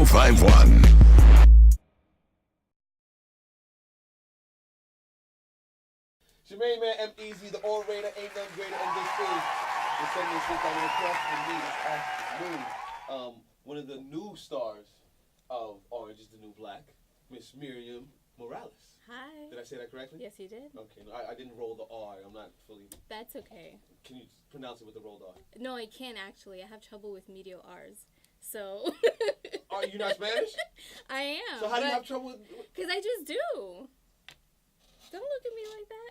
1051. It's your main man, EmEz, the orator, ain't nothing greater, and this is the Sunday Sit Down with Across from me this afternoon. One of the new stars of Orange is the New Black, Miss Miriam Morales. Hi. Did I say that correctly? Yes, you did. Okay, no, I didn't roll the R. I'm not fully... That's okay. Can you pronounce it with the rolled R? No, I can't actually. I have trouble with medial R's. So... Are you not Spanish? I am. So how do you have trouble with... Because I just do. Don't look at me like that.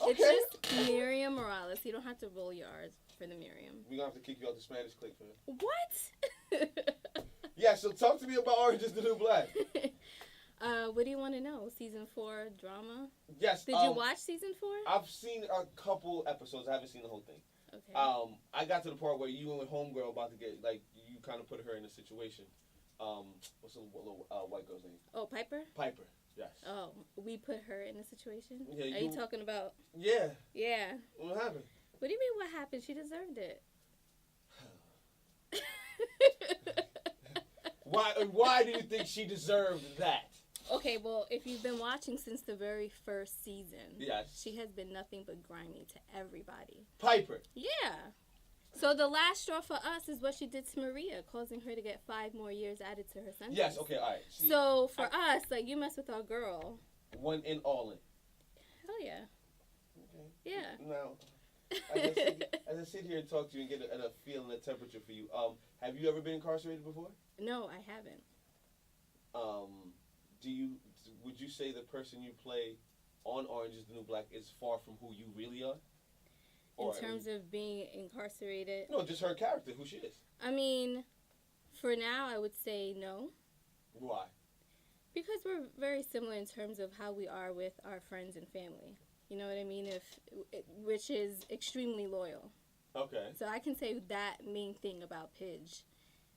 Okay. It's just Miriam Morales. You don't have to roll your R's for the Miriam. We're going to have to kick you out the Spanish clique for that. What? Yeah, so talk to me about Orange is the New Black. What do you want to know? Season 4 drama? Yes. Did you watch season 4? I've seen a couple episodes. I haven't seen the whole thing. Okay. I got to the part where you and homegirl about to get, like, you kind of put her in a situation. What's the little white girl's name? Oh, Piper? Piper, yes. Oh, we put her in a situation? Yeah, Are you talking about? Yeah. Yeah. What happened? What do you mean what happened? She deserved it. Why do you think she deserved that? Okay, well, if you've been watching since the very first season, Yes. she has been nothing but grimy to everybody. Piper. Yeah. So the last straw for us is what she did to Maria, causing her to get 5 more years added to her sentence. Yes, okay, all right. So for us, like, you mess with our girl. One in, all in. Hell yeah. Okay. Yeah. Now, as I sit here and talk to you and get a feeling, a temperature for you, have you ever been incarcerated before? No, I haven't. Would you say the person you play on Orange is the New Black is far from who you really are? In terms of being incarcerated? No, just her character, who she is. I mean, for now, I would say no. Why? Because we're very similar in terms of how we are with our friends and family. You know what I mean? Which is extremely loyal. Okay. So I can say that main thing about Pidge,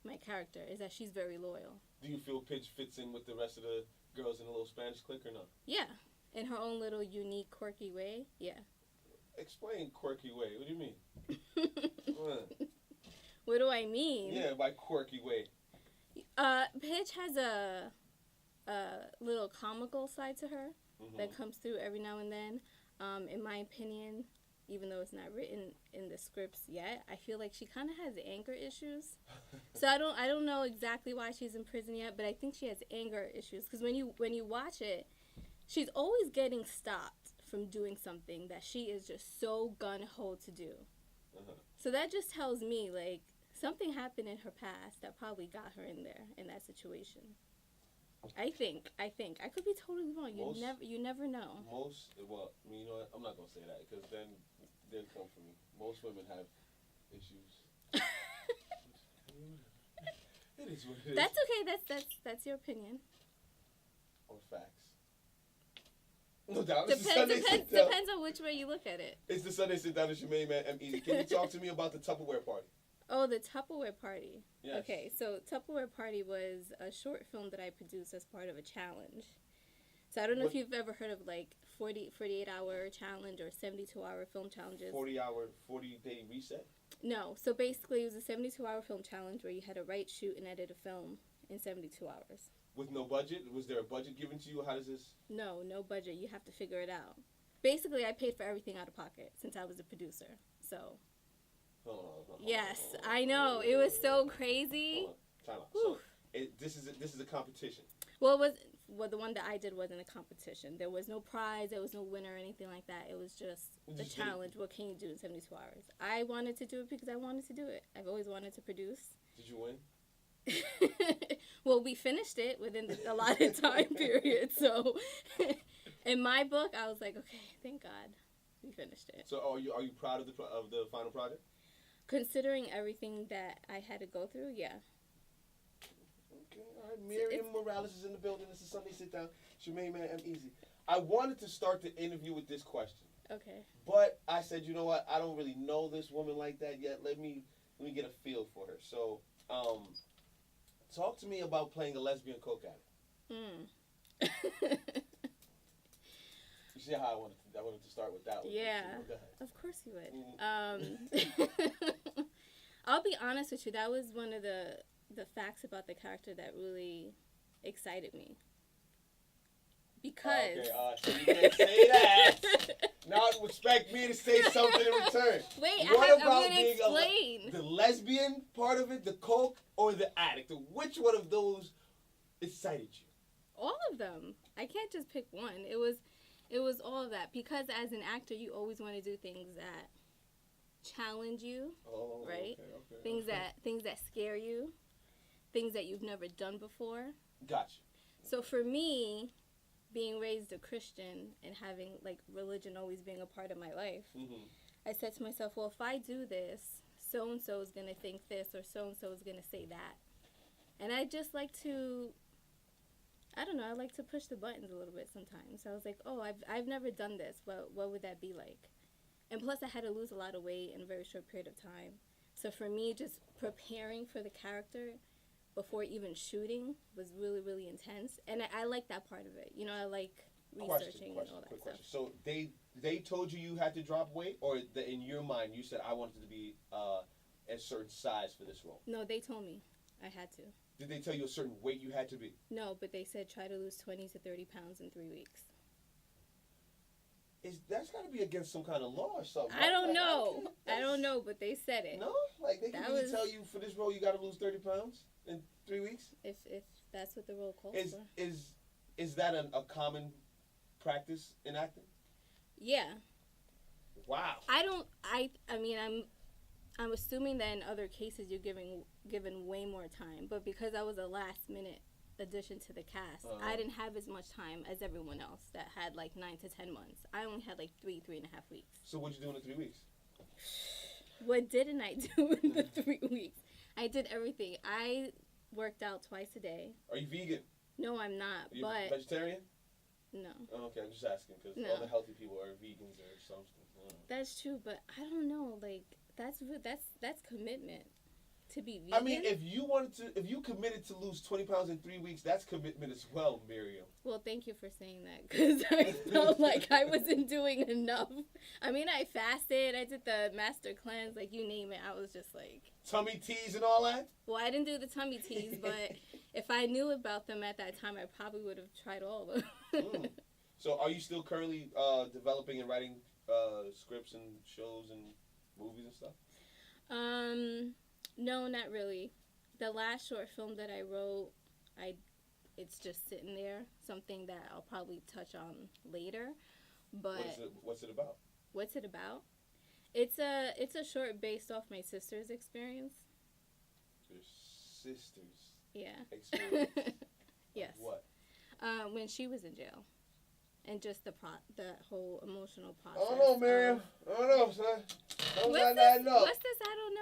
my character, is that she's very loyal. Do you feel Pidge fits in with the rest of the girls in the little Spanish clique or no? Yeah. In her own little unique, quirky way, yeah. Explain quirky way. What do you mean? What do I mean? Yeah, by quirky way. Pidge has a little comical side to her that comes through every now and then. In my opinion, even though it's not written in the scripts yet, I feel like she kind of has anger issues. So I don't know exactly why she's in prison yet, but I think she has anger issues because when you watch it, she's always getting stopped from doing something that she is just so gun-ho to do. So that just tells me, like, something happened in her past that probably got her in there, in that situation. I think. I could be totally wrong. You never know. Well, you know what? I'm not going to say that because then they'll come for me. Most women have issues. It is what it is. That's okay. That's your opinion. Or facts. No doubt. Depends on which way you look at it. It's the Sunday Sit Down. It's your main man, EmEz. Can you talk to me about the Tupperware Party? Oh, the Tupperware Party. Yes. Okay, so Tupperware Party was a short film that I produced as part of a challenge. So I don't know if you've ever heard of, like, 48-hour challenge or 72-hour film challenges. 40-day reset? No. So basically it was a 72-hour film challenge where you had to write, shoot, and edit a film in 72 hours. With no budget? Was there a budget given to you? How does this... No budget. You have to figure it out. Basically, I paid for everything out of pocket since I was a producer. So... Yes, I know. It was so crazy. Time out. So this is a competition. Well, the one that I did wasn't a competition. There was no prize. There was no winner or anything like that. It was just a challenge. What can you do in 72 hours? I wanted to do it because I wanted to do it. I've always wanted to produce. Did you win? Well, we finished it within the allotted time period. So, in my book, I was like, okay, thank God, we finished it. So, are you proud of the final project? Considering everything that I had to go through, yeah. Okay, all right. Miriam Morales is in the building. This is Sunday Sit Down. It's your main man, EmEz. I wanted to start the interview with this question. Okay. But I said, you know what? I don't really know this woman like that yet. Let me get a feel for her. So, talk to me about playing a lesbian coke addict. You see how I wanted to start with that one. Yeah, of course you would. I'll be honest with you. That was one of the the facts about the character that really excited me. Because so you can't say that. Now expect me to say something in return. Wait, what I'm about gonna being explain. the lesbian part of it, the coke, or the addict? Which one of those excited you? All of them. I can't just pick one. It was all of that, because as an actor, you always want to do things that challenge you, right? Okay. Things that scare you, things that you've never done before. Gotcha. So for me, being raised a Christian and having like religion always being a part of my life, I said to myself, well, if I do this, so and so is gonna think this, or so and so is gonna say that, and I just like to. I don't know. I like to push the buttons a little bit sometimes. So I was like, oh, I've never done this. What would that be like? And plus, I had to lose a lot of weight in a very short period of time. So for me, just preparing for the character before even shooting was really, really intense. And I like that part of it. You know, I like researching and all that stuff. So they told you had to drop weight, or in your mind you said I wanted to be a certain size for this role? No, they told me I had to. Did they tell you a certain weight you had to be? No, but they said try to lose 20 to 30 pounds in 3 weeks. That's got to be against some kind of law or something? I don't know. I don't know, but they said it. No? Like they can really tell you for this role you got to lose 30 pounds in 3 weeks? If that's what the role calls for. Is that a common practice in acting? Yeah. Wow. I mean, I'm assuming that in other cases you're given way more time, but because I was a last minute addition to the cast, I didn't have as much time as everyone else that had like 9 to 10 months. I only had like 3.5 weeks. So what'd you do in the 3 weeks? What didn't I do in the 3 weeks? I did everything. I worked out twice a day. Are you vegan? No, I'm not. Are you vegetarian? No. Oh, okay, I'm just asking because all the healthy people are vegans or something. That's true, but I don't know. Like that's commitment to be vegan. I mean, if you committed to lose 20 pounds in 3 weeks, that's commitment as well, Miriam. Well, thank you for saying that, because I felt like I wasn't doing enough. I mean, I fasted, I did the master cleanse, like you name it. I was just like tummy teas and all that. Well, I didn't do the tummy teas, but if I knew about them at that time, I probably would have tried all of them. So, are you still currently developing and writing scripts and shows and movies and stuff? No, not really. The last short film that I wrote, it's just sitting there. Something that I'll probably touch on later. But what's it about? What's it about? It's a short based off my sister's experience. Your sister's experience? Yes. What? When she was in jail. And just the whole emotional process. I don't know, Miriam. I don't know, son. What's this? I don't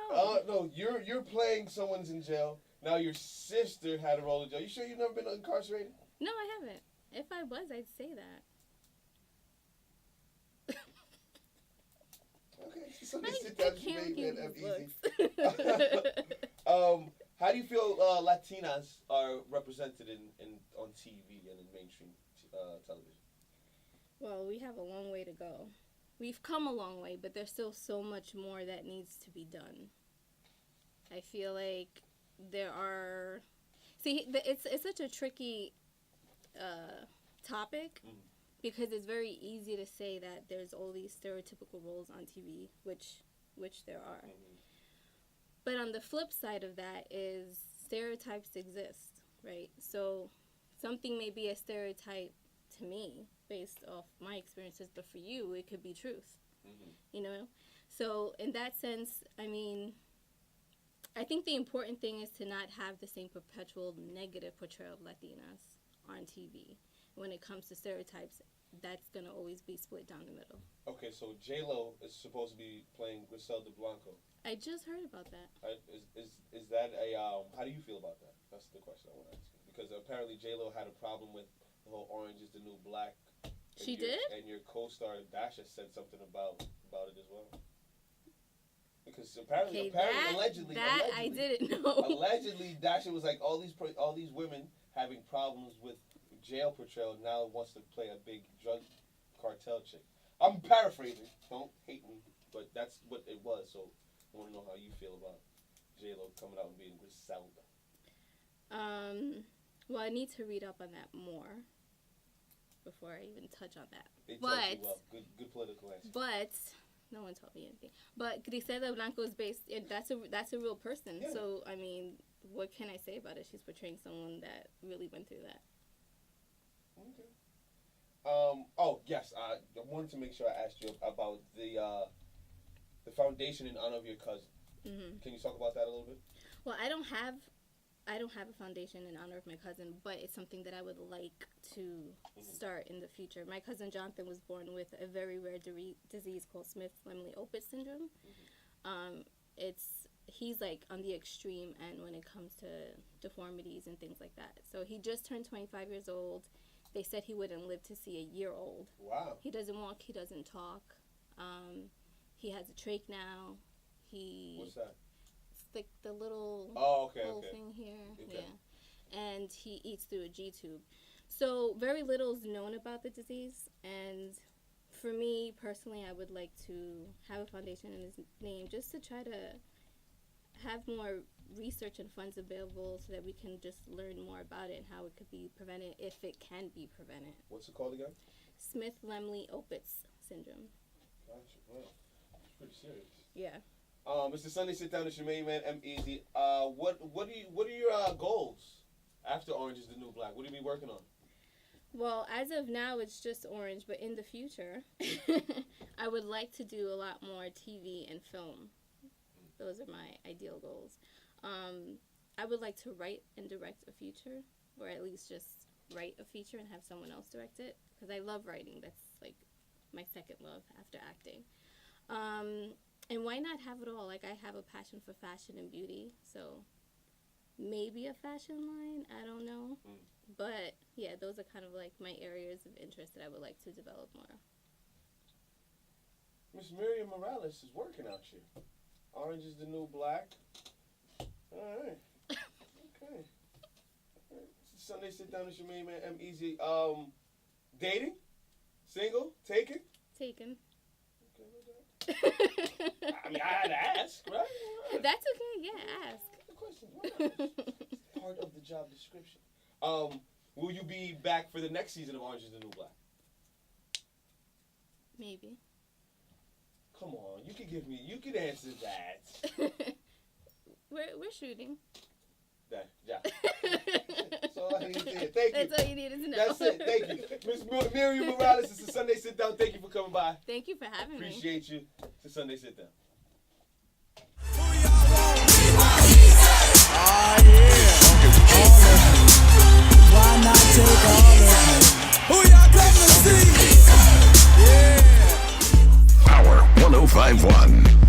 know. No, you're playing someone's in jail. Now your sister had a role in jail. You sure you've never been incarcerated? No, I haven't. If I was, I'd say that. Okay, so just sit down and easy. How do you feel Latinas are represented on TV and in mainstream television? Well, we have a long way to go. We've come a long way, but there's still so much more that needs to be done. I feel like there are... See, it's such a tricky topic because it's very easy to say that there's all these stereotypical roles on TV, which there are. But on the flip side of that is stereotypes exist, right? So something may be a stereotype to me based off my experiences, but for you it could be truth. You know, so in that sense, I mean, I think the important thing is to not have the same perpetual negative portrayal of Latinas on TV. When it comes to stereotypes, that's gonna always be split down the middle. Okay, so J-Lo is supposed to be playing Griselda Blanco. I just heard about that. Is that a how do you feel about that? That's the question I want to ask you. Because apparently J-Lo had a problem with the whole orange is the new black. She did? And your co-star Dasha said something about it as well. Because apparently, allegedly, I didn't know. Allegedly, Dasha was like all these women having problems with jail portrayal now wants to play a big drug cartel chick. I'm paraphrasing. Don't hate me, but that's what it was. So I want to know how you feel about J-Lo coming out and being Griselda. Well, I need to read up on that more before I even touch on that. They taught you well. Good political answer. But no one taught me anything. But Griselda Blanco is based. That's a real person. Yeah. So I mean, what can I say about it? She's portraying someone that really went through that. Okay. Oh yes, I wanted to make sure I asked you about the foundation in honor of your cousin. Mm-hmm. Can you talk about that a little bit? Well, I don't have a foundation in honor of my cousin, but it's something that I would like to start in the future. My cousin Jonathan was born with a very rare disease called Smith-Magenis Syndrome. He's like on the extreme end when it comes to deformities and things like that. So he just turned 25 years old. They said he wouldn't live to see a year old. Wow. He doesn't walk. He doesn't talk. He has a trach now. What's that? Like the little thing here. Okay. Yeah. And he eats through a G-tube. So very little is known about the disease. And for me, personally, I would like to have a foundation in his name just to try to have more research and funds available so that we can just learn more about it and how it could be prevented, if it can be prevented. What's it called again? Smith-Magenis Syndrome. Gotcha. Wow. It's pretty serious. Yeah. It's the Sunday Sit Down. It's your main man, EmEz. What are your goals after Orange is the New Black? What do you be working on? Well, as of now, it's just Orange, but in the future, I would like to do a lot more TV and film. Those are my ideal goals. I would like to write and direct a feature, or at least just write a feature and have someone else direct it, because I love writing. That's like my second love after acting. And why not have it all? Like, I have a passion for fashion and beauty, so maybe a fashion line, I don't know. But, yeah, those are kind of like my areas of interest that I would like to develop more. Miss Miriam Morales is working out here. Orange is the New Black. All right. Okay. All right. It's the Sunday Sit Down. It's your main man, EmEz. Dating? Single? Taken? Taken. I mean, I had to ask, right? That's okay. Yeah, ask. The question. Why not? It's part of the job description. Will you be back for the next season of Orange is the New Black? Maybe. Come on, you could answer that. We're shooting. Yeah. That's all I need to hear. Thank you. That's all you needed to know. That's it. Thank you. Miss Miriam Morales, it's a Sunday Sit Down. Thank you for coming by. Thank you for having me. Appreciate you. It's a Sunday Sit Down. Oh yeah. Why not take all of me? Who y'all come to see? Yeah. Power 105.1.